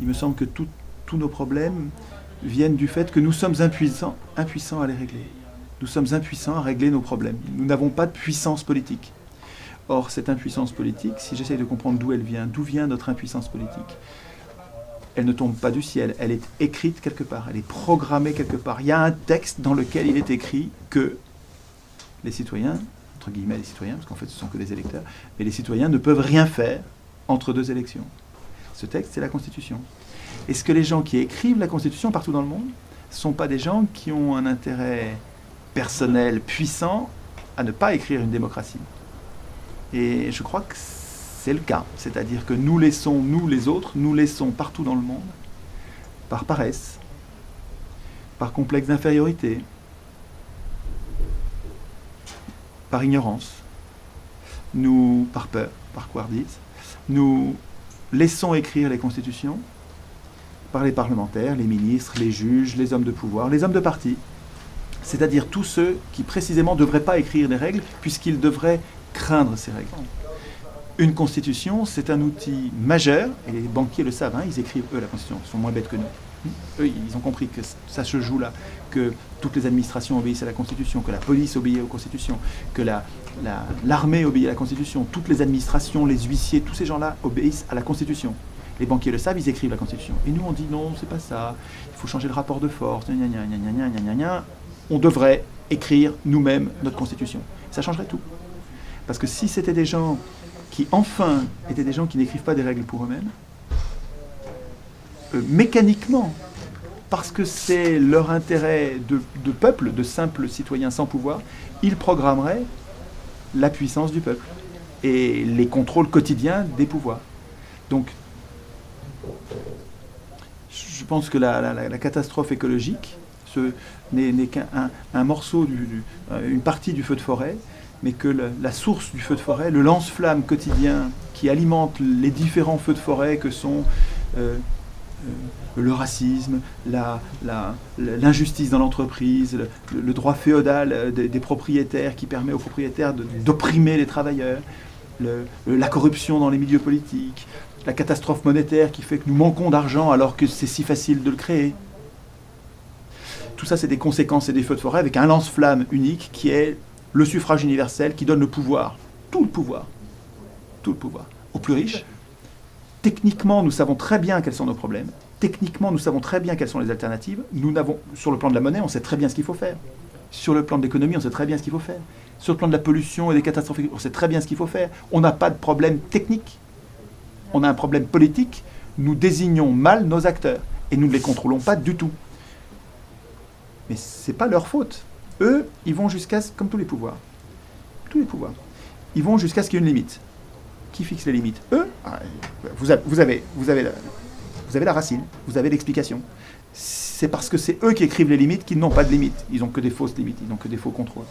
il me semble que tous nos problèmes viennent du fait que nous sommes impuissants à les régler. Nous sommes impuissants à régler nos problèmes. Nous n'avons pas de puissance politique. Or, cette impuissance politique, si j'essaye de comprendre d'où vient notre impuissance politique, elle ne tombe pas du ciel, elle est écrite quelque part, elle est programmée quelque part. Il y a un texte dans lequel il est écrit que les citoyens, entre guillemets les citoyens, parce qu'en fait ce ne sont que des électeurs, mais les citoyens ne peuvent rien faire entre deux élections. Ce texte, c'est la Constitution. Est-ce que les gens qui écrivent la Constitution partout dans le monde ne sont pas des gens qui ont un intérêt personnel puissant à ne pas écrire une démocratie? Et je crois que c'est le cas. C'est-à-dire que nous les autres, nous laissons partout dans le monde, par paresse, par complexe d'infériorité, par ignorance, par peur, par couardise, nous laissons écrire les constitutions par les parlementaires, les ministres, les juges, les hommes de pouvoir, les hommes de parti, c'est-à-dire tous ceux qui précisément ne devraient pas écrire des règles puisqu'ils devraient craindre ces règles. Une constitution, c'est un outil majeur, et les banquiers le savent, ils écrivent eux la constitution, ils sont moins bêtes que nous. Eux, ils ont compris que ça se joue là, que toutes les administrations obéissent à la Constitution, que la police obéit aux Constitutions, que l'armée obéit à la Constitution, toutes les administrations, les huissiers, tous ces gens-là obéissent à la Constitution. Les banquiers le savent, ils écrivent la Constitution. Et nous, on dit non, c'est pas ça, il faut changer le rapport de force, on devrait écrire nous-mêmes notre Constitution. Ça changerait tout. Parce que si c'était des gens qui, enfin, étaient des gens qui n'écrivent pas des règles pour eux-mêmes, mécaniquement, parce que c'est leur intérêt de peuple, de simples citoyens sans pouvoir, ils programmeraient la puissance du peuple et les contrôles quotidiens des pouvoirs. Donc, je pense que la catastrophe écologique n'est qu'un morceau, une partie du feu de forêt, mais que la source du feu de forêt, le lance-flamme quotidien qui alimente les différents feux de forêt que sont le racisme, l'injustice dans l'entreprise, le droit féodal des propriétaires qui permet aux propriétaires d'opprimer les travailleurs, la corruption dans les milieux politiques, la catastrophe monétaire qui fait que nous manquons d'argent alors que c'est si facile de le créer. Tout ça, c'est des conséquences et des feux de forêt avec un lance-flamme unique qui est le suffrage universel qui donne le pouvoir, tout le pouvoir, aux plus riches. Techniquement, nous savons très bien quels sont nos problèmes. Techniquement, nous savons très bien quelles sont les alternatives. Sur le plan de la monnaie, on sait très bien ce qu'il faut faire. Sur le plan de l'économie, on sait très bien ce qu'il faut faire. Sur le plan de la pollution et des catastrophes, on sait très bien ce qu'il faut faire. On n'a pas de problème technique. On a un problème politique. Nous désignons mal nos acteurs et nous ne les contrôlons pas du tout. Mais ce n'est pas leur faute. Eux, ils vont comme tous les pouvoirs. Tous les pouvoirs. Ils vont jusqu'à ce qu'il y ait une limite. Qui fixe les limites? Eux, vous avez la racine, vous avez l'explication. C'est parce que c'est eux qui écrivent les limites qu'ils n'ont pas de limites. Ils n'ont que des fausses limites, ils n'ont que des faux contrôles.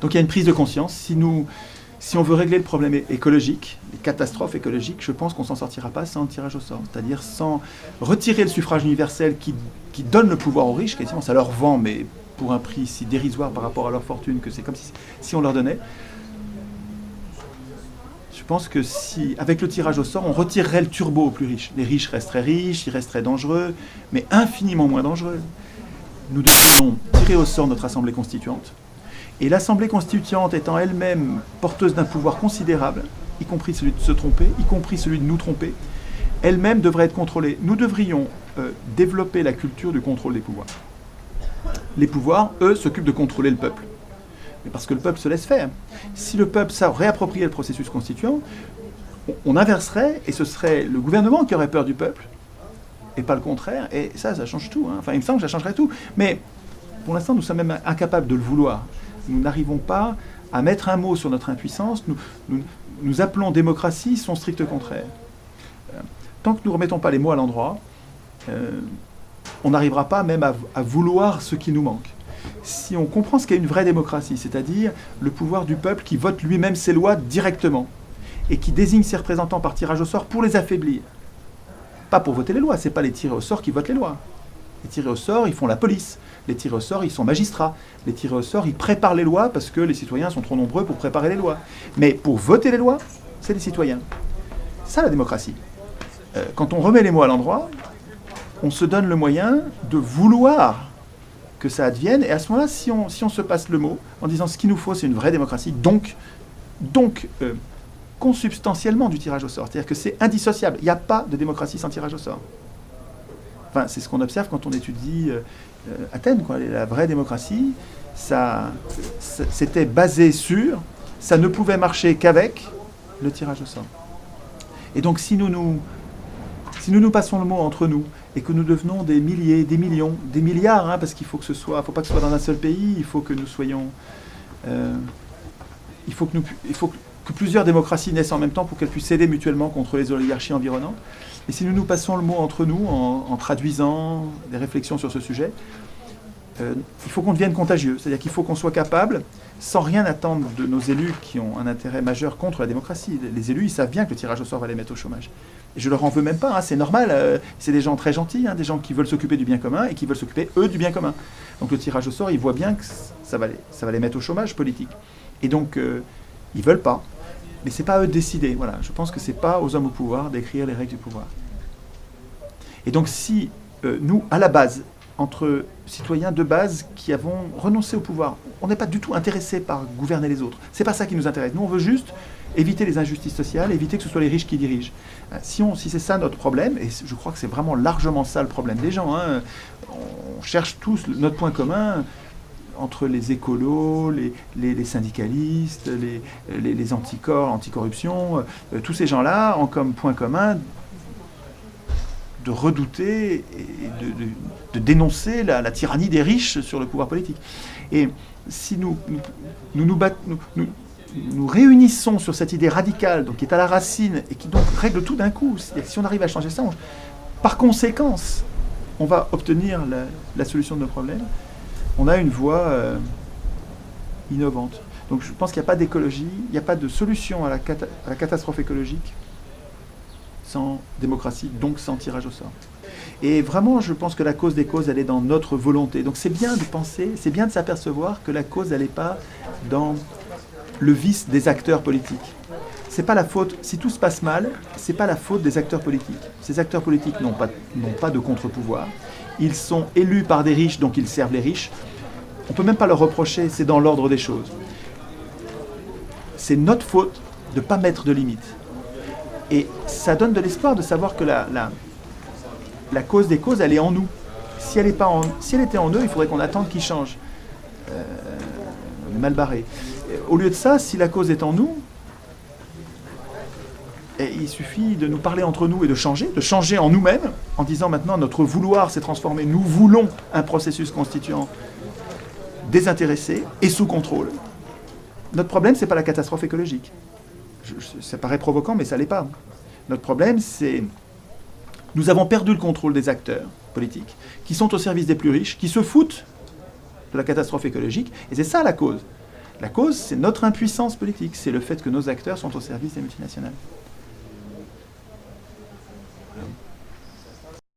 Donc il y a une prise de conscience. Si on veut régler le problème écologique, les catastrophes écologiques, je pense qu'on ne s'en sortira pas sans le tirage au sort. C'est-à-dire sans retirer le suffrage universel qui donne le pouvoir aux riches, quasiment ça leur vend, mais pour un prix si dérisoire par rapport à leur fortune que c'est comme si on leur donnait. Je pense que si, avec le tirage au sort, on retirerait le turbo aux plus riches. Les riches resteraient riches, ils resteraient dangereux, mais infiniment moins dangereux. Nous devrions tirer au sort notre assemblée constituante. Et l'assemblée constituante étant elle-même porteuse d'un pouvoir considérable, y compris celui de se tromper, y compris celui de nous tromper, elle-même devrait être contrôlée. Nous devrions développer la culture du contrôle des pouvoirs. Les pouvoirs, eux, s'occupent de contrôler le peuple. Mais parce que le peuple se laisse faire. Si le peuple savait réapproprier le processus constituant, on inverserait, et ce serait le gouvernement qui aurait peur du peuple, et pas le contraire, et ça change tout. Enfin, il me semble que ça changerait tout. Mais pour l'instant, nous sommes même incapables de le vouloir. Nous n'arrivons pas à mettre un mot sur notre impuissance. Nous appelons démocratie son strict contraire. Tant que nous ne remettons pas les mots à l'endroit, on n'arrivera pas même à vouloir ce qui nous manque. Si on comprend ce qu'est une vraie démocratie, c'est-à-dire le pouvoir du peuple qui vote lui-même ses lois directement et qui désigne ses représentants par tirage au sort pour les affaiblir. Pas pour voter les lois, ce n'est pas les tirés au sort qui votent les lois. Les tirés au sort, ils font la police. Les tirés au sort, ils sont magistrats. Les tirés au sort, ils préparent les lois parce que les citoyens sont trop nombreux pour préparer les lois. Mais pour voter les lois, c'est les citoyens. Ça, la démocratie. quand on remet les mots à l'endroit, on se donne le moyen de vouloir que ça advienne. Et à ce moment-là, si on se passe le mot en disant ce qu'il nous faut, c'est une vraie démocratie, donc consubstantiellement du tirage au sort. C'est-à-dire que c'est indissociable. Il n'y a pas de démocratie sans tirage au sort. Enfin, c'est ce qu'on observe quand on étudie Athènes, quoi. La vraie démocratie, c'était basé sur, ça ne pouvait marcher qu'avec le tirage au sort. Et donc si nous passons le mot entre nous et que nous devenons des milliers, des millions, des milliards, hein, parce qu'il faut pas que ce soit dans un seul pays, il faut que nous soyons, il faut que plusieurs démocraties naissent en même temps pour qu'elles puissent s'aider mutuellement contre les oligarchies environnantes. Et si nous passons le mot entre nous en traduisant des réflexions sur ce sujet, il faut qu'on devienne contagieux. C'est-à-dire qu'il faut qu'on soit capable, sans rien attendre de nos élus qui ont un intérêt majeur contre la démocratie. Les élus, ils savent bien que le tirage au sort va les mettre au chômage. Et je leur en veux même pas, hein, c'est normal. C'est des gens très gentils, hein, des gens qui veulent s'occuper du bien commun et qui veulent s'occuper, eux, du bien commun. Donc le tirage au sort, ils voient bien que ça va les mettre au chômage politique. Et donc, ils veulent pas. Mais c'est pas à eux de décider. Voilà. Je pense que c'est pas aux hommes au pouvoir d'écrire les règles du pouvoir. Et donc si nous, à la base, entre citoyens de base qui avons renoncé au pouvoir, on n'est pas du tout intéressé par gouverner les autres. C'est pas ça qui nous intéresse. Nous, on veut juste éviter les injustices sociales, éviter que ce soit les riches qui dirigent. Si c'est ça notre problème, et je crois que c'est vraiment largement ça le problème des gens, hein, on cherche tous notre point commun entre les écolos, les syndicalistes, les anticorruption, tous ces gens-là ont comme point commun de redouter et de dénoncer la tyrannie des riches sur le pouvoir politique. Et si nous réunissons sur cette idée radicale, donc qui est à la racine et qui donc règle tout d'un coup, c'est-à-dire que si on arrive à changer ça, par conséquence, on va obtenir la solution de nos problèmes. On a une voie innovante. Donc je pense qu'il n'y a pas d'écologie, il n'y a pas de solution à la catastrophe écologique sans démocratie, donc sans tirage au sort. Et vraiment, je pense que la cause des causes, elle est dans notre volonté. Donc c'est bien de penser, c'est bien de s'apercevoir que la cause, elle n'est pas dans le vice des acteurs politiques. C'est pas la faute, si tout se passe mal, c'est pas la faute des acteurs politiques. Ces acteurs politiques n'ont pas de contre-pouvoir. Ils sont élus par des riches, donc ils servent les riches. On peut même pas leur reprocher, c'est dans l'ordre des choses. C'est notre faute de ne pas mettre de limites. Et ça donne de l'espoir de savoir que la cause des causes, elle est en nous. Si elle était en eux, il faudrait qu'on attende qu'ils changent. On est mal barré. Au lieu de ça, si la cause est en nous, il suffit de nous parler entre nous et de changer en nous-mêmes, en disant maintenant notre vouloir s'est transformé. Nous voulons un processus constituant désintéressé et sous contrôle. Notre problème, ce n'est pas la catastrophe écologique. Ça paraît provoquant, mais ça ne l'est pas. Notre problème, c'est nous avons perdu le contrôle des acteurs politiques qui sont au service des plus riches, qui se foutent de la catastrophe écologique, et c'est ça la cause. La cause, c'est notre impuissance politique, c'est le fait que nos acteurs sont au service des multinationales.